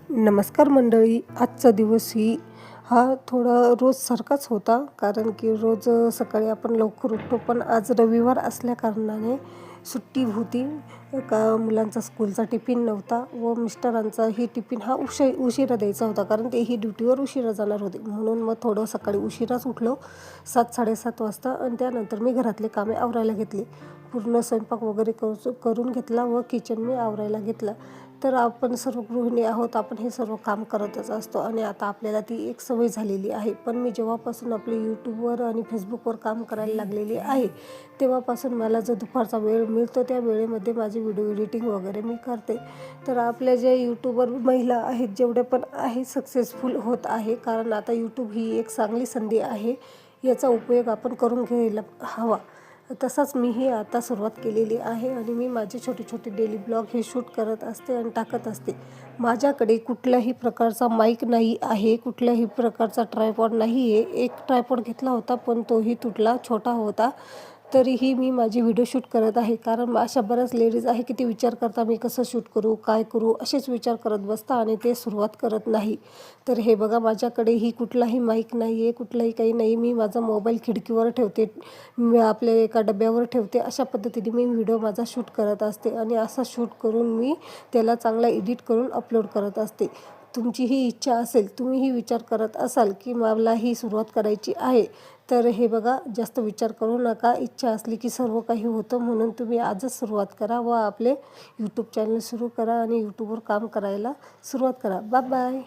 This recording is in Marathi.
नमस्कार मंडळी. आजचा दिवस हा थोडा रोज सारखाच होता, कारण की रोज सकाळी आपण लवकर उठतो, पण आज रविवार असल्या कारणाने सुट्टी होती. का मुलांचा स्कूलचा टिफिन नव्हता व मिस्टरांचाही टिफिन हा उशिरा द्यायचा होता, कारण तेही ड्युटीवर उशिरा जाणार होते. म्हणून मग थोडं सकाळी उशिराच उठलो, 7-7:30 वाजता. आणि त्यानंतर मी घरातले कामे आवरायला घेतली. पूर्ण स्वयंपाक वगैरे करून घेतला व किचन मी आवरायला घेतला. तर आपण सर्व गृहिणी आहोत, आपण हे सर्व काम करतच असतो आणि आता आपल्याला ती एक सवय झालेली आहे. पण मी जेव्हापासून आपले यूट्यूबवर आणि फेसबुकवर काम करायला लागलेली आहे, तेव्हापासून मला जो दुपारचा वेळ मिळतो त्या वेळेमध्ये माझी व्हिडिओ एडिटिंग वगैरे मी करते. तर आपल्या ज्या यूट्यूबवर महिला आहेत, जेवढ्या पण आहे, सक्सेसफुल होत आहे, कारण आता यूट्यूब ही एक चांगली संधी आहे. याचा उपयोग आपण करून घ्यायला हवा. तसाच मीही आता सुरुवात केलेली आहे आणि मी माझे छोटे छोटे डेली ब्लॉग हे शूट करत असते आणि टाकत असते. माझ्याकडे कुठल्याही प्रकारचा माईक नाही आहे, कुठल्याही प्रकारचा ट्रायपॉड नाही आहे. एक ट्रायपॉड घेतला होता, पण तोही तुटला, छोटा होता. तरीही मी माझी व्हिडिओ शूट करत आहे, कारण अशा बऱ्याच लेडीज आहे की ते विचार करता मी कसं शूट करू, काय करू, असेच विचार करत बसता आणि ते सुरुवात करत नाही. तर हे बघा, माझ्याकडेही कुठलाही माईक नाही आहे, कुठलाही काही नाही. मी माझा मोबाईल खिडकीवर ठेवते, मी आपल्या एका डब्यावर ठेवते. अशा पद्धतीने मी व्हिडिओ माझा शूट करत असते आणि असा शूट करून मी त्याला चांगला एडिट करून अपलोड करत असते. तुमची ही इच्छा असेल, तुम्हीही विचार करत असाल की मला ही सुरुवात करायची आहे, तर हे बघा, जास्त विचार करू नका. इच्छा असली की सर्व काही होतं. म्हणून तुम्ही आजच सुरुवात करा व आपले यूट्यूब चॅनल सुरू करा आणि यूट्यूबवर काम करायला सुरुवात करा. Bye bye.